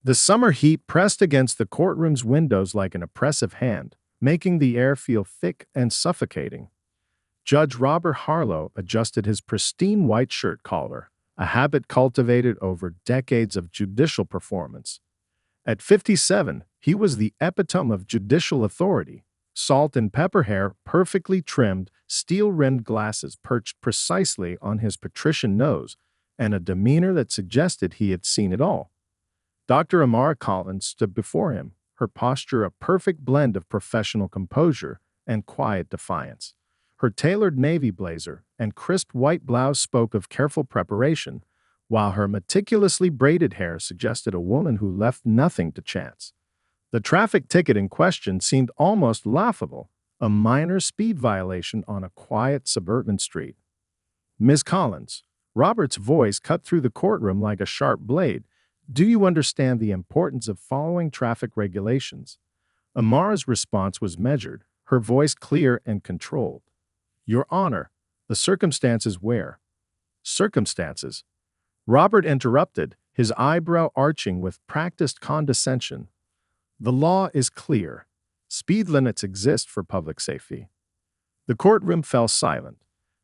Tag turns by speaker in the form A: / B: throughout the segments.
A: The summer heat pressed against the courtroom's windows like an oppressive hand, making the air feel thick and suffocating. Judge Robert Harlow adjusted his pristine white shirt collar, a habit cultivated over decades of judicial performance. At 57, he was the epitome of judicial authority. Salt and pepper hair, perfectly trimmed, steel-rimmed glasses perched precisely on his patrician nose, and a demeanor that suggested he had seen it all. Dr. Amara Collins stood before him, her posture a perfect blend of professional composure and quiet defiance. Her tailored navy blazer and crisp white blouse spoke of careful preparation, while her meticulously braided hair suggested a woman who left nothing to chance. The traffic ticket in question seemed almost laughable, a minor speed violation on a quiet suburban street. "Miss Collins," Robert's voice cut through the courtroom like a sharp blade, "do you understand the importance of following traffic regulations?" Amara's response was measured, her voice clear and controlled. "Your Honor, the circumstances where?" "Circumstances?" Robert interrupted, his eyebrow arching with practiced condescension. "The law is clear. Speed limits exist for public safety." The courtroom fell silent.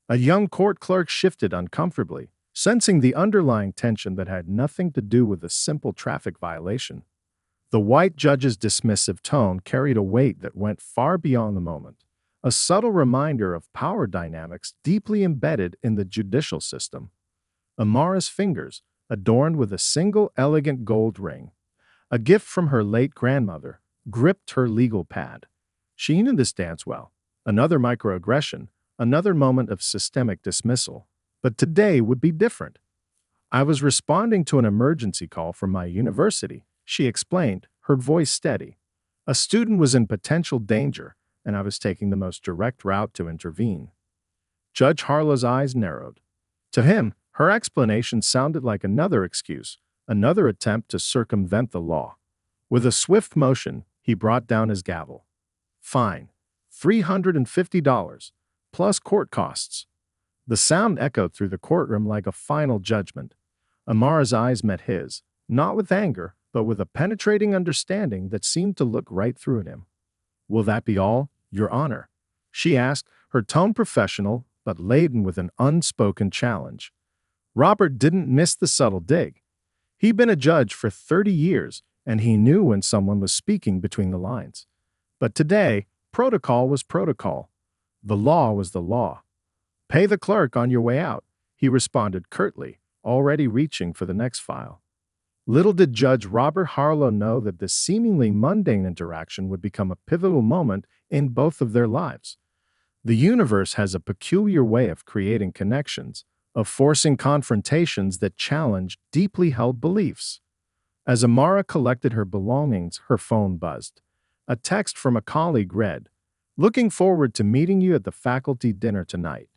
A: A young court clerk shifted uncomfortably, sensing the underlying tension that had nothing to do with a simple traffic violation. The white judge's dismissive tone carried a weight that went far beyond the moment, a subtle reminder of power dynamics deeply embedded in the judicial system. Amara's fingers, adorned with a single elegant gold ring, a gift from her late grandmother, gripped her legal pad. She knew this dance well. Another microaggression, another moment of systemic dismissal. But today would be different. "I was responding to an emergency call from my university," she explained, her voice steady. "A student was in potential danger, and I was taking the most direct route to intervene." Judge Harlow's eyes narrowed. To him, her explanation sounded like another excuse, another attempt to circumvent the law. With a swift motion, he brought down his gavel. "Fine. $350, plus court costs." The sound echoed through the courtroom like a final judgment. Amara's eyes met his, not with anger, but with a penetrating understanding that seemed to look right through him. "Will that be all, Your Honor?" she asked, her tone professional but laden with an unspoken challenge. Robert didn't miss the subtle dig. He'd been a judge for 30 years, and he knew when someone was speaking between the lines. But today, protocol was protocol. The law was the law. "Pay the clerk on your way out," he responded curtly, already reaching for the next file. Little did Judge Robert Harlow know that this seemingly mundane interaction would become a pivotal moment in both of their lives. The universe has a peculiar way of creating connections, of forcing confrontations that challenge deeply held beliefs. As Amara collected her belongings, her phone buzzed. A text from a colleague read, "Looking forward to meeting you at the faculty dinner tonight."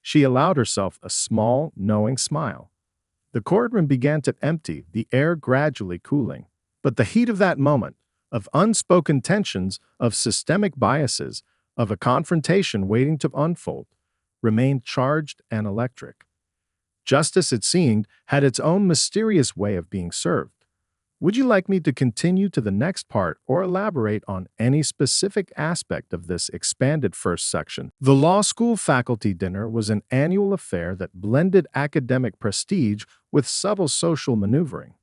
A: She allowed herself a small, knowing smile. The courtroom began to empty, the air gradually cooling. But the heat of that moment, of unspoken tensions, of systemic biases, of a confrontation waiting to unfold, remained charged and electric. Justice, it seemed, had its own mysterious way of being served. Would you like me to continue to the next part or elaborate on any specific aspect of this expanded first section? The law school faculty dinner was an annual affair that blended academic prestige with subtle social maneuvering.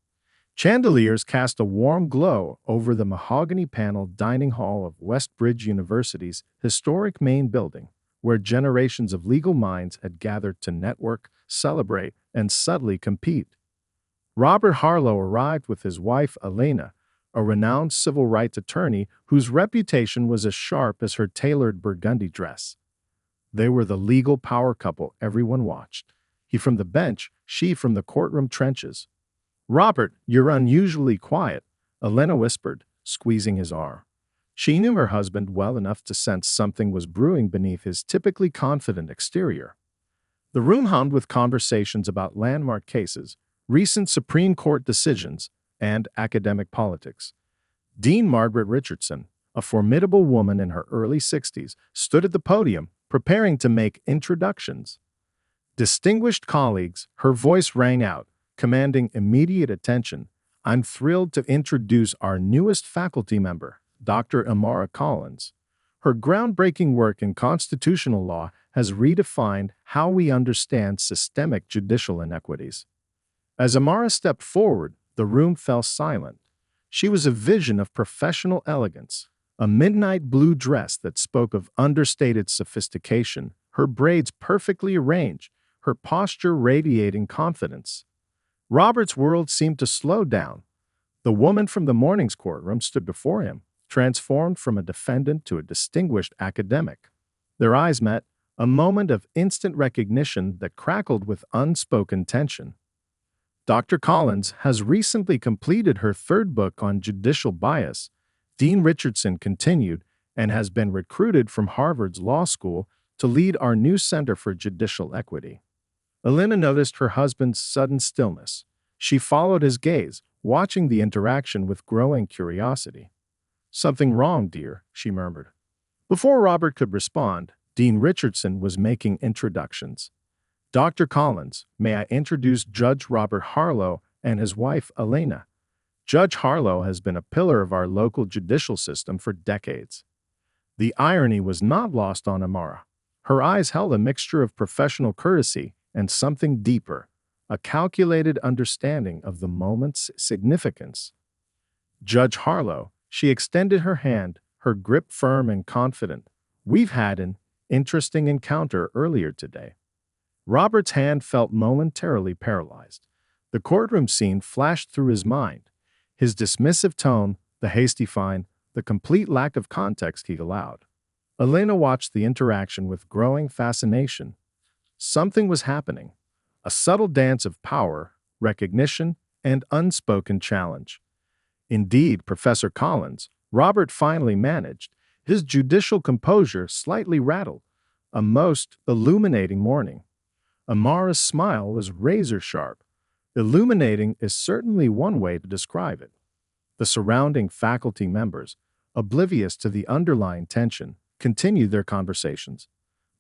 A: Chandeliers cast a warm glow over the mahogany-paneled dining hall of Westbridge University's historic main building, where generations of legal minds had gathered to network, celebrate, and subtly compete. Robert Harlow arrived with his wife, Elena, a renowned civil rights attorney whose reputation was as sharp as her tailored burgundy dress. They were the legal power couple everyone watched. He from the bench, she from the courtroom trenches. "Robert, you're unusually quiet," Elena whispered, squeezing his arm. She knew her husband well enough to sense something was brewing beneath his typically confident exterior. The room hummed with conversations about landmark cases, recent Supreme Court decisions, and academic politics. Dean Margaret Richardson, a formidable woman in her early 60s, stood at the podium, preparing to make introductions. Distinguished colleagues, her voice rang out, commanding immediate attention. I'm thrilled to introduce our newest faculty member, Dr. Amara Collins. Her groundbreaking work in constitutional law has redefined how we understand systemic judicial inequities. As Amara stepped forward, the room fell silent. She was a vision of professional elegance, a midnight blue dress that spoke of understated sophistication, her braids perfectly arranged, her posture radiating confidence. Robert's world seemed to slow down. The woman from the morning's courtroom stood before him, transformed from a defendant to a distinguished academic. Their eyes met, a moment of instant recognition that crackled with unspoken tension. Dr. Collins has recently completed her third book on judicial bias, Dean Richardson continued, and has been recruited from Harvard's law school to lead our new Center for Judicial Equity. Elena noticed her husband's sudden stillness. She followed his gaze, watching the interaction with growing curiosity. "Something wrong, dear," she murmured. Before Robert could respond, Dean Richardson was making introductions. "Dr. Collins, may I introduce Judge Robert Harlow and his wife, Elena. Judge Harlow has been a pillar of our local judicial system for decades." The irony was not lost on Amara. Her eyes held a mixture of professional courtesy and something deeper, a calculated understanding of the moment's significance. "Judge Harlow," she extended her hand, her grip firm and confident. "We've had an interesting encounter earlier today." Robert's hand felt momentarily paralyzed. The courtroom scene flashed through his mind. His dismissive tone, the hasty fine, the complete lack of context he allowed. Elena watched the interaction with growing fascination. Something was happening. A subtle dance of power, recognition, and unspoken challenge. Indeed, Professor Collins, Robert finally managed, his judicial composure slightly rattled. A most illuminating morning. Amara's smile was razor-sharp. Illuminating is certainly one way to describe it. The surrounding faculty members, oblivious to the underlying tension, continued their conversations.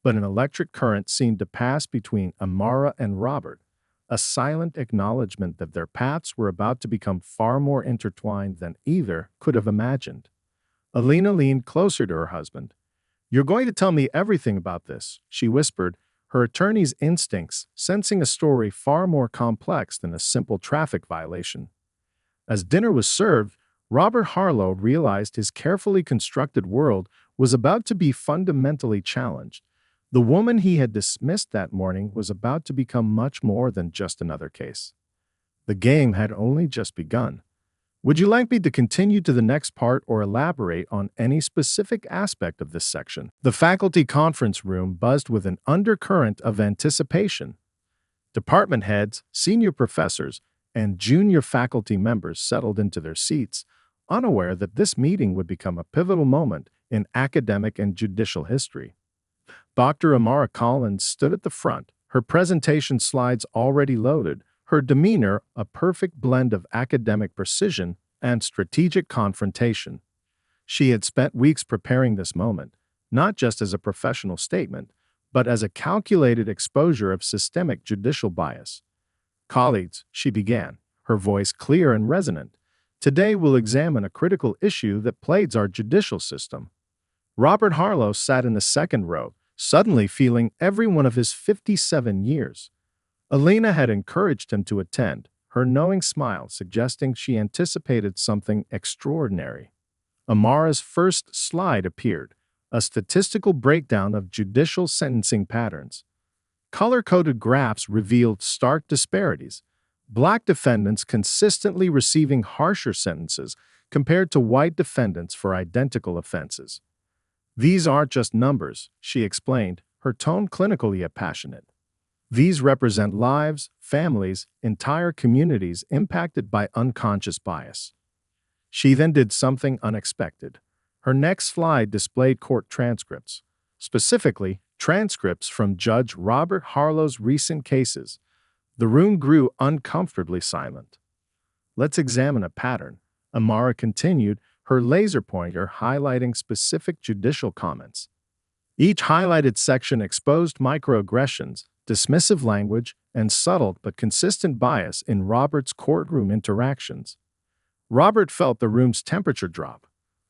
A: But an electric current seemed to pass between Amara and Robert, a silent acknowledgement that their paths were about to become far more intertwined than either could have imagined. Elena leaned closer to her husband. "You're going to tell me everything about this," she whispered, her attorney's instincts sensing a story far more complex than a simple traffic violation. As dinner was served, Robert Harlow realized his carefully constructed world was about to be fundamentally challenged. The woman he had dismissed that morning was about to become much more than just another case. The game had only just begun. Would you like me to continue to the next part or elaborate on any specific aspect of this section? The faculty conference room buzzed with an undercurrent of anticipation. Department heads, senior professors, and junior faculty members settled into their seats, unaware that this meeting would become a pivotal moment in academic and judicial history. Dr. Amara Collins stood at the front, her presentation slides already loaded, her demeanor a perfect blend of academic precision and strategic confrontation. She had spent weeks preparing this moment, not just as a professional statement, but as a calculated exposure of systemic judicial bias. "Colleagues," she began, her voice clear and resonant, "today we'll examine a critical issue that plagues our judicial system." Robert Harlow sat in the second row, suddenly feeling every one of his 57 years. Elena had encouraged him to attend, her knowing smile suggesting she anticipated something extraordinary. Amara's first slide appeared, a statistical breakdown of judicial sentencing patterns. Color-coded graphs revealed stark disparities. Black defendants consistently receiving harsher sentences compared to white defendants for identical offenses. "These aren't just numbers," she explained, her tone clinically passionate. "These represent lives, families, entire communities impacted by unconscious bias." She then did something unexpected. Her next slide displayed court transcripts, specifically transcripts from Judge Robert Harlow's recent cases. The room grew uncomfortably silent. "Let's examine a pattern," Amara continued, her laser pointer highlighting specific judicial comments. Each highlighted section exposed microaggressions, dismissive language, and subtle but consistent bias in Robert's courtroom interactions. Robert felt the room's temperature drop.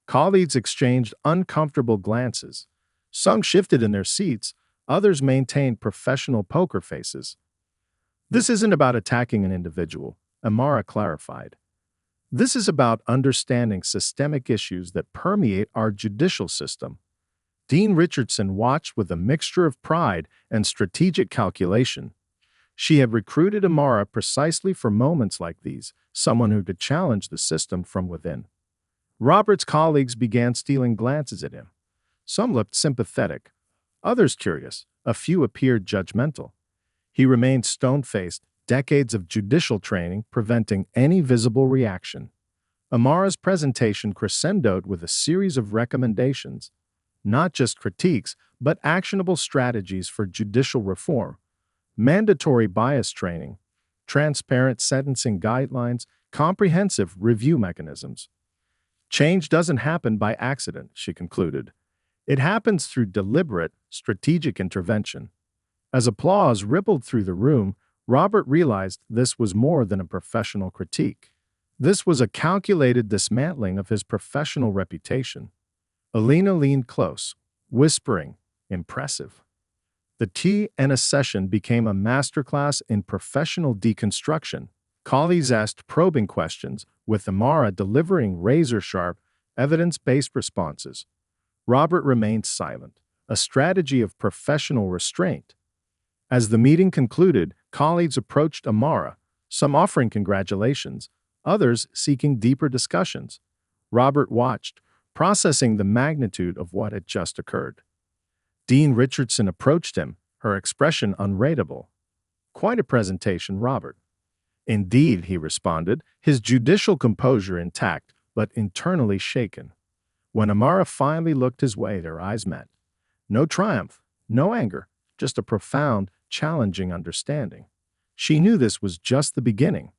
A: Colleagues exchanged uncomfortable glances. Some shifted in their seats, others maintained professional poker faces. This isn't about attacking an individual, Amara clarified. This is about understanding systemic issues that permeate our judicial system. Dean Richardson watched with a mixture of pride and strategic calculation. She had recruited Amara precisely for moments like these, someone who could challenge the system from within. Robert's colleagues began stealing glances at him. Some looked sympathetic, others curious, a few appeared judgmental. He remained stone-faced, decades of judicial training preventing any visible reaction. Amara's presentation crescendoed with a series of recommendations, not just critiques, but actionable strategies for judicial reform. Mandatory bias training, transparent sentencing guidelines, comprehensive review mechanisms. Change doesn't happen by accident, she concluded. It happens through deliberate, strategic intervention. As applause rippled through the room, Robert realized this was more than a professional critique. This was a calculated dismantling of his professional reputation. Alina leaned close, whispering, "Impressive." The T&A session became a masterclass in professional deconstruction. Colleagues asked probing questions, with Amara delivering razor-sharp, evidence-based responses. Robert remained silent, a strategy of professional restraint. As the meeting concluded, colleagues approached Amara, some offering congratulations, others seeking deeper discussions. Robert watched, processing the magnitude of what had just occurred. Dean Richardson approached him, her expression unreadable. "Quite a presentation, Robert." "Indeed," he responded, his judicial composure intact, but internally shaken. When Amara finally looked his way, their eyes met. No triumph, no anger, just a profound, challenging understanding. She knew this was just the beginning.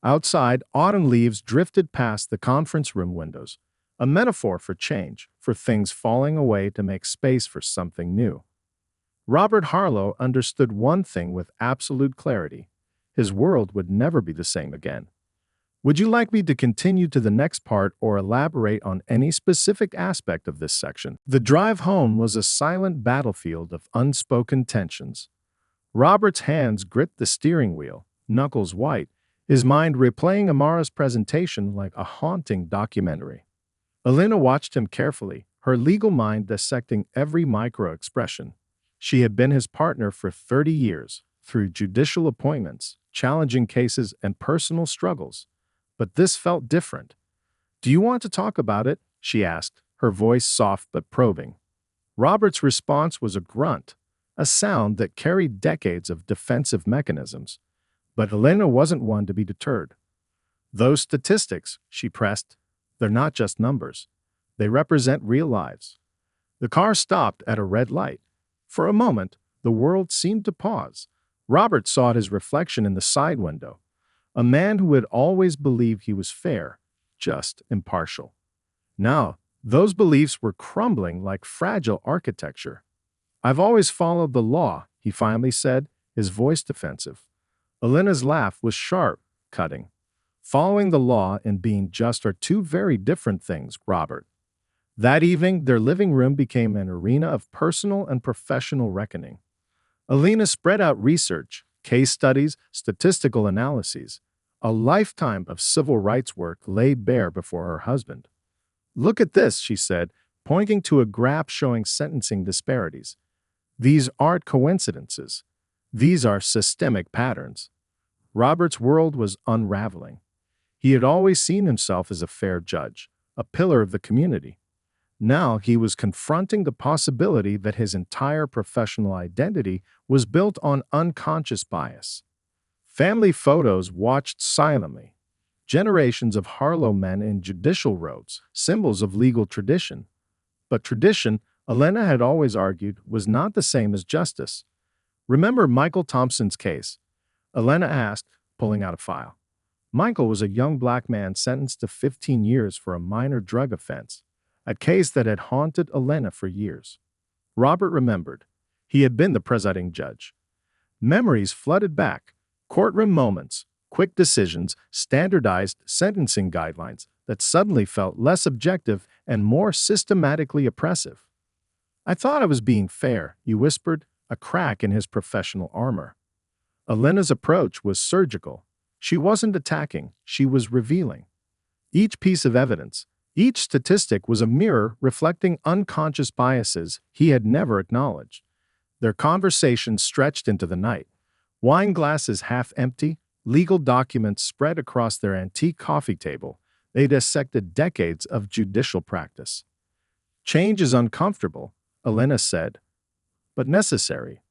A: Outside, autumn leaves drifted past the conference room windows, a metaphor for change, for things falling away to make space for something new. Robert Harlow understood one thing with absolute clarity. His world would never be the same again. Would you like me to continue to the next part or elaborate on any specific aspect of this section? The drive home was a silent battlefield of unspoken tensions. Robert's hands gripped the steering wheel, knuckles white, his mind replaying Amara's presentation like a haunting documentary. Elena watched him carefully, her legal mind dissecting every micro-expression. She had been his partner for 30 years, through judicial appointments, challenging cases, and personal struggles. But this felt different. "Do you want to talk about it?" she asked, her voice soft but probing. Robert's response was a grunt, a sound that carried decades of defensive mechanisms. But Elena wasn't one to be deterred. "Those statistics," she pressed, "they're not just numbers. They represent real lives." The car stopped at a red light. For a moment, the world seemed to pause. Robert saw his reflection in the side window. A man who had always believed he was fair, just, impartial. Now, those beliefs were crumbling like fragile architecture. "I've always followed the law," he finally said, his voice defensive. Elena's laugh was sharp, cutting. "Following the law and being just are two very different things, Robert." That evening, their living room became an arena of personal and professional reckoning. Elena spread out research, case studies, statistical analyses. A lifetime of civil rights work laid bare before her husband. "Look at this," she said, pointing to a graph showing sentencing disparities. "These aren't coincidences. These are systemic patterns." Robert's world was unraveling. He had always seen himself as a fair judge, a pillar of the community. Now he was confronting the possibility that his entire professional identity was built on unconscious bias. Family photos watched silently. Generations of Harlow men in judicial robes, symbols of legal tradition. But tradition, Elena had always argued, was not the same as justice. "Remember Michael Thompson's case?" Elena asked, pulling out a file. Michael was a young black man sentenced to 15 years for a minor drug offense, a case that had haunted Elena for years. Robert remembered. He had been the presiding judge. Memories flooded back, courtroom moments, quick decisions, standardized sentencing guidelines that suddenly felt less objective and more systematically oppressive. I thought I was being fair, he whispered, a crack in his professional armor. Elena's approach was surgical. She wasn't attacking, she was revealing. Each piece of evidence, each statistic was a mirror reflecting unconscious biases he had never acknowledged. Their conversation stretched into the night. Wine glasses half empty, legal documents spread across their antique coffee table. They dissected decades of judicial practice. Change is uncomfortable, Elena said, but necessary.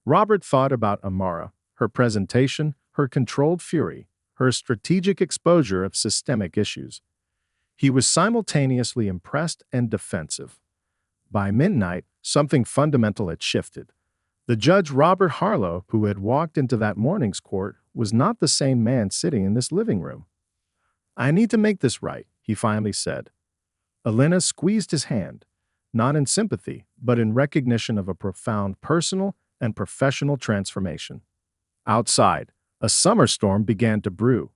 A: Robert thought about Amara, her presentation, her controlled fury, her strategic exposure of systemic issues. He was simultaneously impressed and defensive. By midnight, something fundamental had shifted. The judge Robert Harlow, who had walked into that morning's court, was not the same man sitting in this living room. I need to make this right, he finally said. Elena squeezed his hand, not in sympathy, but in recognition of a profound personal and professional transformation. Outside, a summer storm began to brew.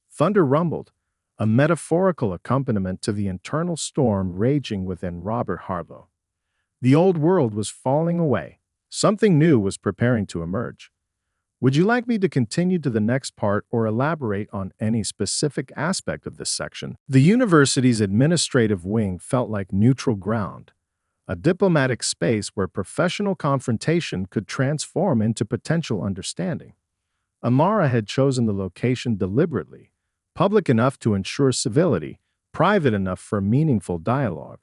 A: Thunder rumbled, a metaphorical accompaniment to the internal storm raging within Robert Harlow. The old world was falling away. Something new was preparing to emerge. Would you like me to continue to the next part or elaborate on any specific aspect of this section? The university's administrative wing felt like neutral ground, a diplomatic space where professional confrontation could transform into potential understanding. Amara had chosen the location deliberately, public enough to ensure civility, private enough for meaningful dialogue.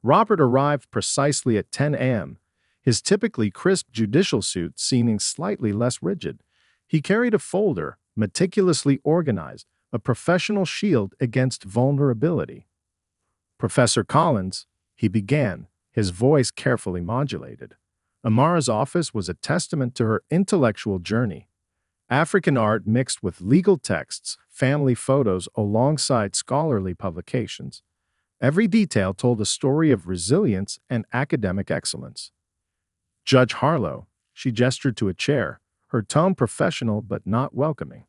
A: Robert arrived precisely at 10 a.m., his typically crisp judicial suit seeming slightly less rigid. He carried a folder, meticulously organized, a professional shield against vulnerability. Professor Collins, he began, his voice carefully modulated. Amara's office was a testament to her intellectual journey. African art mixed with legal texts, family photos alongside scholarly publications. Every detail told a story of resilience and academic excellence. Judge Harlow, she gestured to a chair, her tone professional but not welcoming.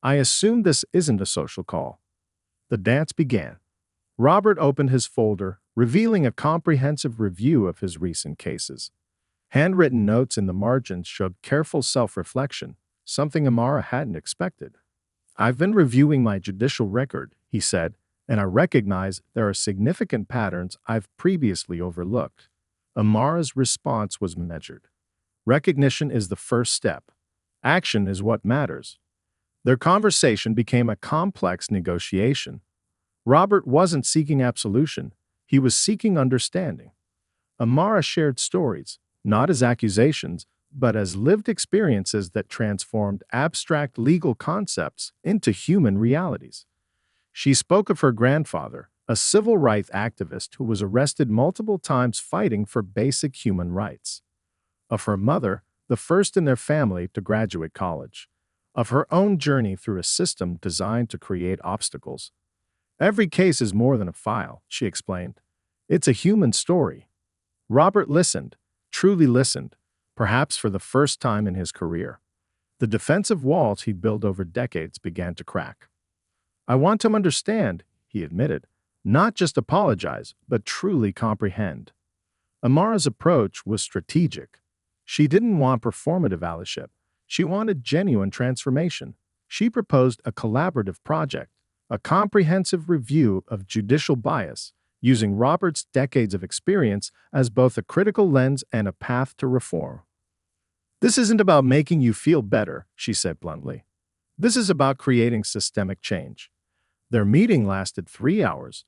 A: I assume this isn't a social call. The dance began. Robert opened his folder, revealing a comprehensive review of his recent cases. Handwritten notes in the margins showed careful self-reflection, something Amara hadn't expected. I've been reviewing my judicial record, he said, and I recognize there are significant patterns I've previously overlooked. Amara's response was measured. Recognition is the first step. Action is what matters. Their conversation became a complex negotiation. Robert wasn't seeking absolution. He was seeking understanding. Amara shared stories, not as accusations, but as lived experiences that transformed abstract legal concepts into human realities. She spoke of her grandfather, a civil rights activist who was arrested multiple times fighting for basic human rights. Of her mother, the first in their family to graduate college. Of her own journey through a system designed to create obstacles. Every case is more than a file, she explained. It's a human story. Robert listened, truly listened, perhaps for the first time in his career. The defensive walls he'd built over decades began to crack. I want to understand, he admitted, not just apologize, but truly comprehend. Amara's approach was strategic. She didn't want performative allyship. She wanted genuine transformation. She proposed a collaborative project, a comprehensive review of judicial bias, using Robert's decades of experience as both a critical lens and a path to reform. This isn't about making you feel better, she said bluntly. This is about creating systemic change. Their meeting lasted 3 hours.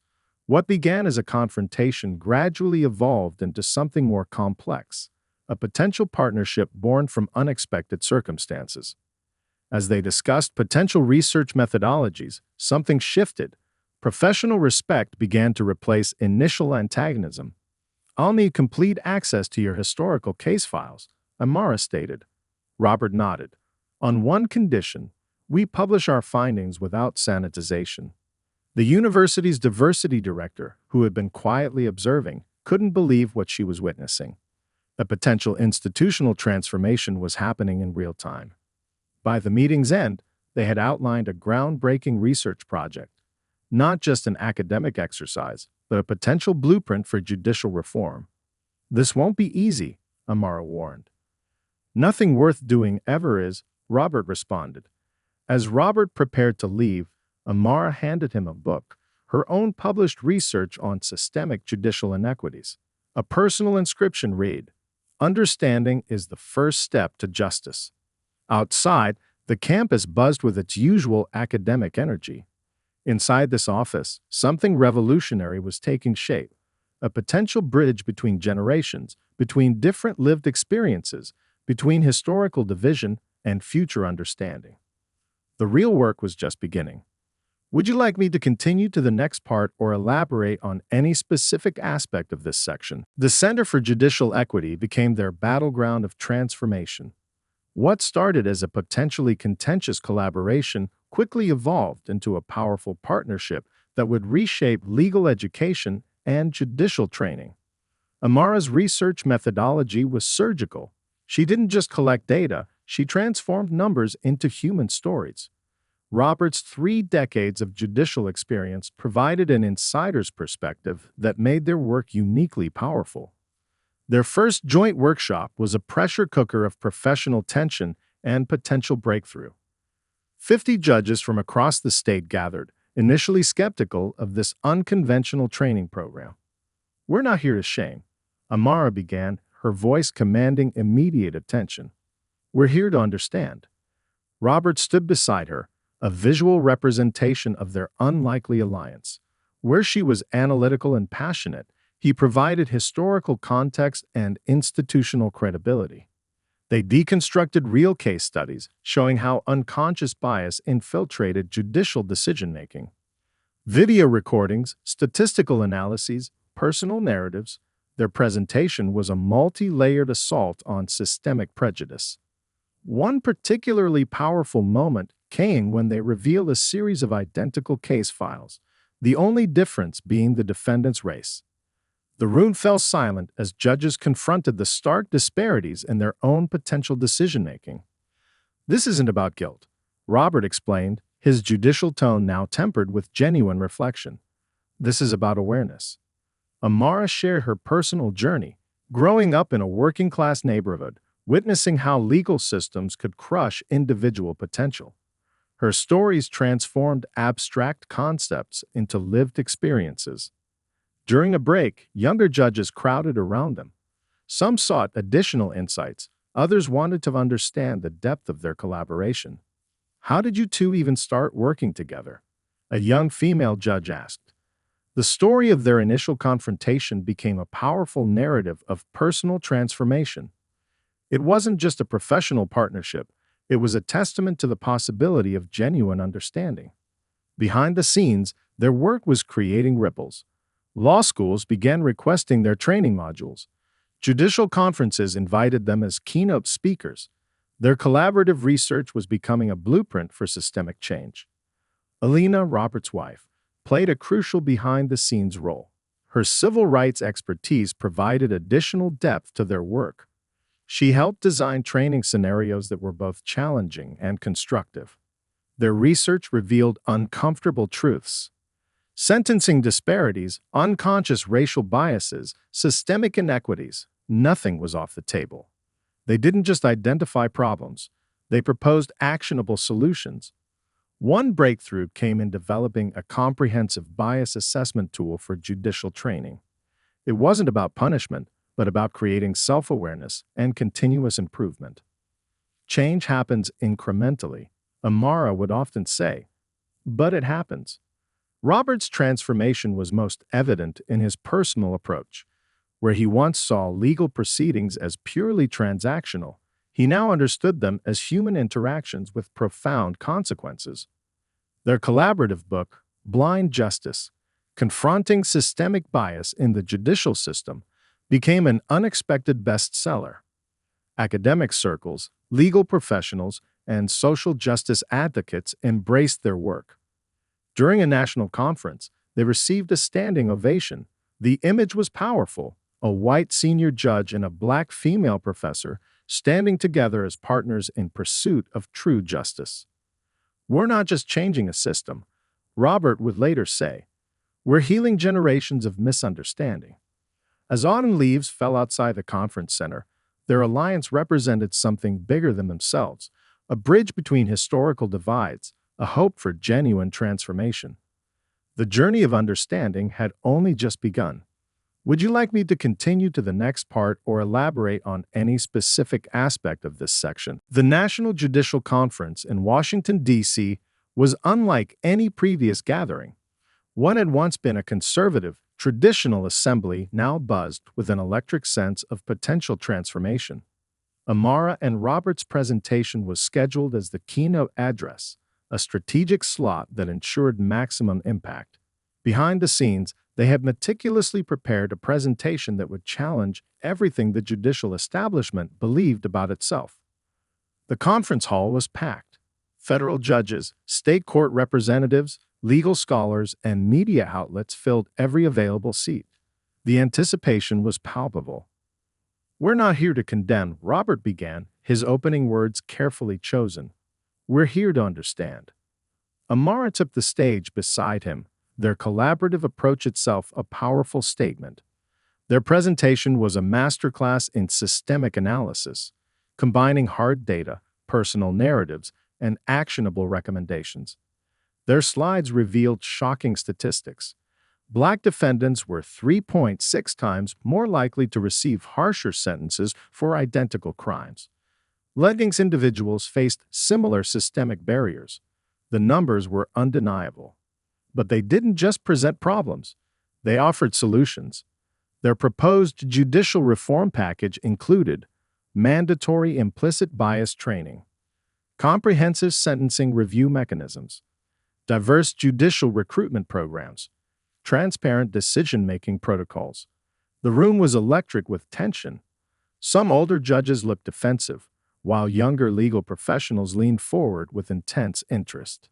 A: What began as a confrontation gradually evolved into something more complex, a potential partnership born from unexpected circumstances. As they discussed potential research methodologies, something shifted. Professional respect began to replace initial antagonism. I'll need complete access to your historical case files, Amara stated. Robert nodded. On one condition, we publish our findings without sanitization. The university's diversity director, who had been quietly observing, couldn't believe what she was witnessing. A potential institutional transformation was happening in real time. By the meeting's end, They had outlined a groundbreaking research project, not just an academic exercise, but a potential blueprint for judicial reform. This won't be easy, Amara warned. Nothing worth doing ever is, Robert responded. As Robert prepared to leave, Amara handed him a book, her own published research on systemic judicial inequities. A personal inscription read, "Understanding is the first step to justice." Outside, the campus buzzed with its usual academic energy. Inside this office, something revolutionary was taking shape, a potential bridge between generations, between different lived experiences, between historical division and future understanding. The real work was just beginning. Would you like me to continue to the next part or elaborate on any specific aspect of this section? The Center for Judicial Equity became their battleground of transformation. What started as a potentially contentious collaboration quickly evolved into a powerful partnership that would reshape legal education and judicial training. Amara's research methodology was surgical. She didn't just collect data, she transformed numbers into human stories. Robert's 3 decades of judicial experience provided an insider's perspective that made their work uniquely powerful. Their first joint workshop was a pressure cooker of professional tension and potential breakthrough. 50 judges from across the state gathered, initially skeptical of this unconventional training program. "We're not here to shame," Amara began, her voice commanding immediate attention. "We're here to understand." Robert stood beside her, a visual representation of their unlikely alliance. Where she was analytical and passionate, he provided historical context and institutional credibility. They deconstructed real case studies, showing how unconscious bias infiltrated judicial decision-making. Video recordings, statistical analyses, personal narratives, their presentation was a multi-layered assault on systemic prejudice. One particularly powerful moment came when they revealed a series of identical case files, the only difference being the defendant's race. The room fell silent as judges confronted the stark disparities in their own potential decision-making. "This isn't about guilt," Robert explained, his judicial tone now tempered with genuine reflection. "This is about awareness." Amara shared her personal journey, growing up in a working-class neighborhood, witnessing how legal systems could crush individual potential. Her stories transformed abstract concepts into lived experiences. During a break, younger judges crowded around them. Some sought additional insights, others wanted to understand the depth of their collaboration. "How did you two even start working together?" a young female judge asked. The story of their initial confrontation became a powerful narrative of personal transformation. It wasn't just a professional partnership, it was a testament to the possibility of genuine understanding. Behind the scenes, their work was creating ripples. Law schools began requesting their training modules. Judicial conferences invited them as keynote speakers. Their collaborative research was becoming a blueprint for systemic change. Alina, Robert's wife, played a crucial behind-the-scenes role. Her civil rights expertise provided additional depth to their work. She helped design training scenarios that were both challenging and constructive. Their research revealed uncomfortable truths. Sentencing disparities, unconscious racial biases, systemic inequities, nothing was off the table. They didn't just identify problems, they proposed actionable solutions. One breakthrough came in developing a comprehensive bias assessment tool for judicial training. It wasn't about punishment, but about creating self-awareness and continuous improvement. Change happens incrementally, Amara would often say, but it happens. Robert's transformation was most evident in his personal approach. Where he once saw legal proceedings as purely transactional, he now understood them as human interactions with profound consequences. Their collaborative book, Blind Justice, Confronting Systemic Bias in the Judicial System, became an unexpected bestseller. Academic circles, legal professionals, and social justice advocates embraced their work. During a national conference, they received a standing ovation. The image was powerful, a white senior judge and a black female professor standing together as partners in pursuit of true justice. We're not just changing a system, Robert would later say. We're healing generations of misunderstanding. As autumn leaves fell outside the conference center, their alliance represented something bigger than themselves, a bridge between historical divides, a hope for genuine transformation. The journey of understanding had only just begun. Would you like me to continue to the next part or elaborate on any specific aspect of this section? The National Judicial Conference in Washington, D.C. was unlike any previous gathering. What had once been a conservative, traditional assembly now buzzed with an electric sense of potential transformation. Amara and Robert's presentation was scheduled as the keynote address, a strategic slot that ensured maximum impact. Behind the scenes, they had meticulously prepared a presentation that would challenge everything the judicial establishment believed about itself. The conference hall was packed. Federal judges, state court representatives, legal scholars, and media outlets filled every available seat. The anticipation was palpable. "We're not here to condemn," Robert began, his opening words carefully chosen. "We're here to understand." Amara took the stage beside him, their collaborative approach itself a powerful statement. Their presentation was a masterclass in systemic analysis, combining hard data, personal narratives, and actionable recommendations. Their slides revealed shocking statistics. Black defendants were 3.6 times more likely to receive harsher sentences for identical crimes. Latinx individuals faced similar systemic barriers. The numbers were undeniable. But they didn't just present problems. They offered solutions. Their proposed judicial reform package included mandatory implicit bias training, comprehensive sentencing review mechanisms, diverse judicial recruitment programs, transparent decision-making protocols. The room was electric with tension. Some older judges looked defensive, while younger legal professionals leaned forward with intense interest.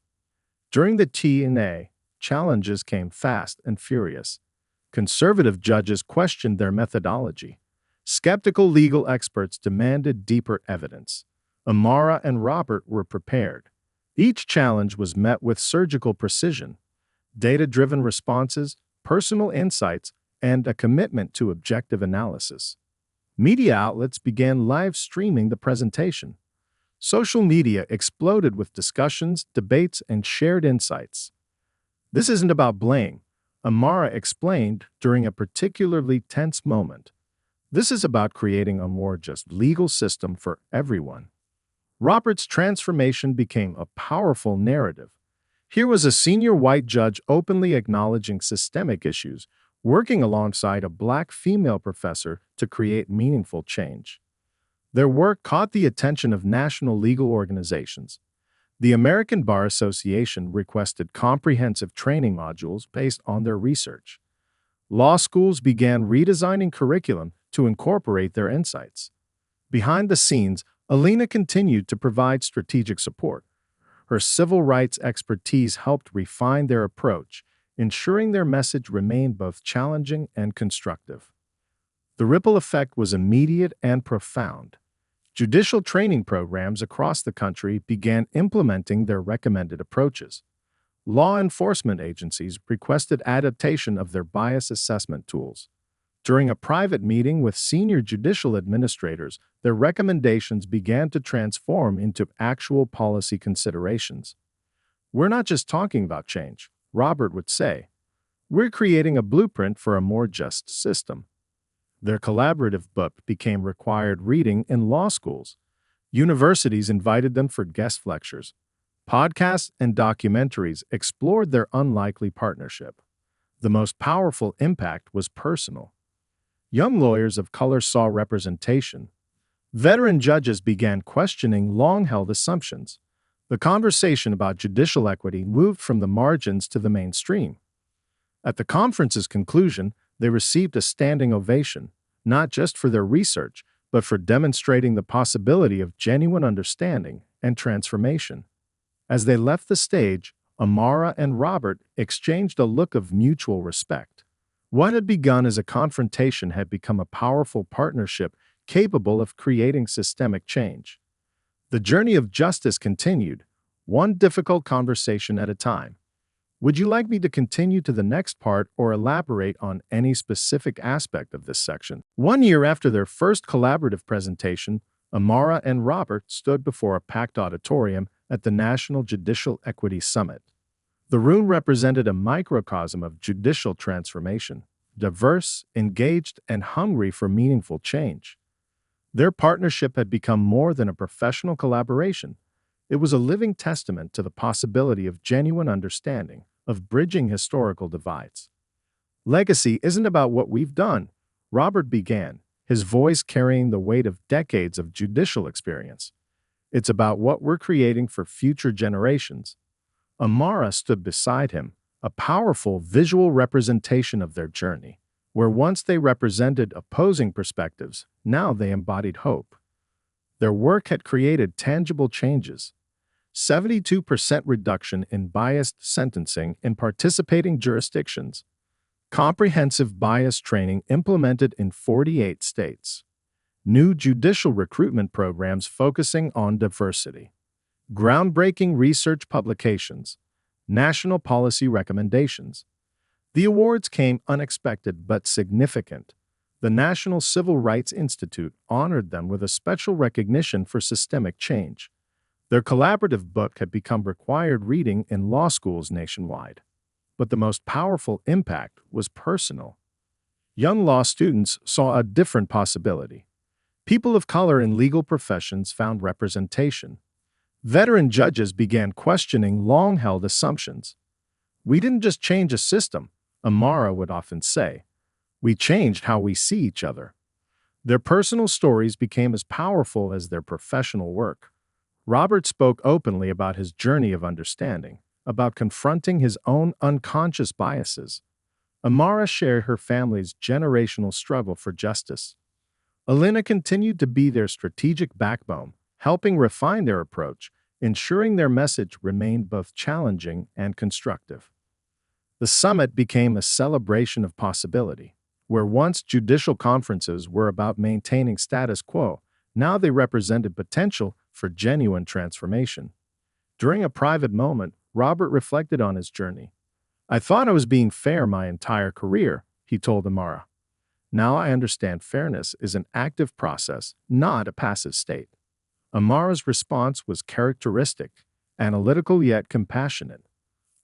A: During the Q&A, challenges came fast and furious. Conservative judges questioned their methodology. Skeptical legal experts demanded deeper evidence. Amara and Robert were prepared. Each challenge was met with surgical precision, data-driven responses, personal insights, and a commitment to objective analysis. Media outlets began live streaming the presentation. Social media exploded with discussions, debates, and shared insights. "This isn't about blame," Amara explained during a particularly tense moment. "This is about creating a more just legal system for everyone." Robert's transformation became a powerful narrative. Here was a senior white judge openly acknowledging systemic issues, working alongside a black female professor to create meaningful change. Their work caught the attention of national legal organizations. The American Bar Association requested comprehensive training modules based on their research. Law schools began redesigning curriculum to incorporate their insights. Behind the scenes, Alina continued to provide strategic support. Her civil rights expertise helped refine their approach, ensuring their message remained both challenging and constructive. The ripple effect was immediate and profound. Judicial training programs across the country began implementing their recommended approaches. Law enforcement agencies requested adaptation of their bias assessment tools. During a private meeting with senior judicial administrators, their recommendations began to transform into actual policy considerations. "We're not just talking about change," Robert would say. "We're creating a blueprint for a more just system." Their collaborative book became required reading in law schools. Universities invited them for guest lectures. Podcasts and documentaries explored their unlikely partnership. The most powerful impact was personal. Young lawyers of color saw representation. Veteran judges began questioning long-held assumptions. The conversation about judicial equity moved from the margins to the mainstream. At the conference's conclusion, they received a standing ovation, not just for their research, but for demonstrating the possibility of genuine understanding and transformation. As they left the stage, Amara and Robert exchanged a look of mutual respect. What had begun as a confrontation had become a powerful partnership capable of creating systemic change. The journey of justice continued, one difficult conversation at a time. Would you like me to continue to the next part or elaborate on any specific aspect of this section? 1 year after their first collaborative presentation, Amara and Robert stood before a packed auditorium at the National Judicial Equity Summit. The room represented a microcosm of judicial transformation, diverse, engaged, and hungry for meaningful change. Their partnership had become more than a professional collaboration. It was a living testament to the possibility of genuine understanding, of bridging historical divides. Legacy isn't about what we've done, Robert began, his voice carrying the weight of decades of judicial experience. It's about what we're creating for future generations. Amara stood beside him, a powerful visual representation of their journey. Where once they represented opposing perspectives, now they embodied hope. Their work had created tangible changes. 72% reduction in biased sentencing in participating jurisdictions. Comprehensive bias training implemented in 48 states. New judicial recruitment programs focusing on diversity. Groundbreaking research publications. National policy recommendations. The awards came unexpected but significant. The National Civil Rights Institute honored them with a special recognition for systemic change. Their collaborative book had become required reading in law schools nationwide. But the most powerful impact was personal. Young law students saw a different possibility. People of color in legal professions found representation. Veteran judges began questioning long-held assumptions. We didn't just change a system, Amara would often say. We changed how we see each other. Their personal stories became as powerful as their professional work. Robert spoke openly about his journey of understanding, about confronting his own unconscious biases. Amara shared her family's generational struggle for justice. Alina continued to be their strategic backbone, helping refine their approach, ensuring their message remained both challenging and constructive. The summit became a celebration of possibility. Where once judicial conferences were about maintaining status quo, now they represented potential for genuine transformation. During a private moment, Robert reflected on his journey. I thought I was being fair my entire career, he told Amara. Now I understand fairness is an active process, not a passive state. Amara's response was characteristic, analytical yet compassionate.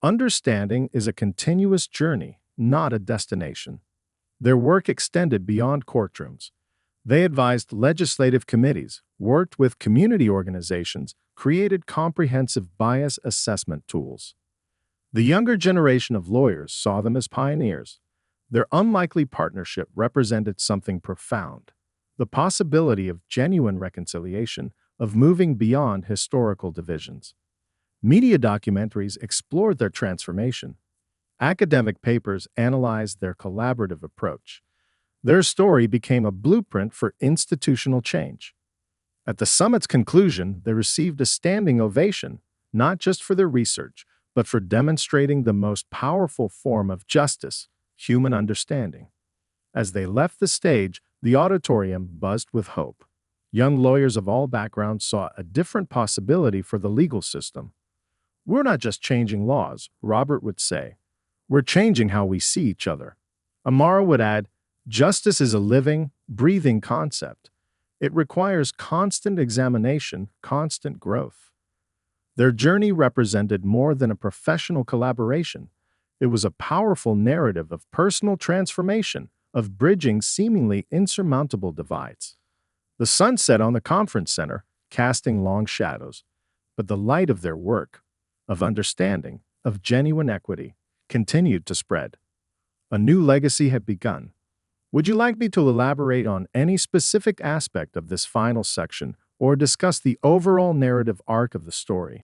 A: Understanding is a continuous journey, not a destination. Their work extended beyond courtrooms. They advised legislative committees, worked with community organizations, created comprehensive bias assessment tools. The younger generation of lawyers saw them as pioneers. Their unlikely partnership represented something profound, the possibility of genuine reconciliation, of moving beyond historical divisions. Media documentaries explored their transformation. Academic papers analyzed their collaborative approach. Their story became a blueprint for institutional change. At the summit's conclusion, they received a standing ovation, not just for their research, but for demonstrating the most powerful form of justice, human understanding. As they left the stage, the auditorium buzzed with hope. Young lawyers of all backgrounds saw a different possibility for the legal system. We're not just changing laws, Robert would say. We're changing how we see each other. Amara would add, justice is a living, breathing concept. It requires constant examination, constant growth. Their journey represented more than a professional collaboration. It was a powerful narrative of personal transformation, of bridging seemingly insurmountable divides. The sun set on the conference center, casting long shadows, but the light of their work, of understanding, of genuine equity, continued to spread. A new legacy had begun. Would you like me to elaborate on any specific aspect of this final section or discuss the overall narrative arc of the story?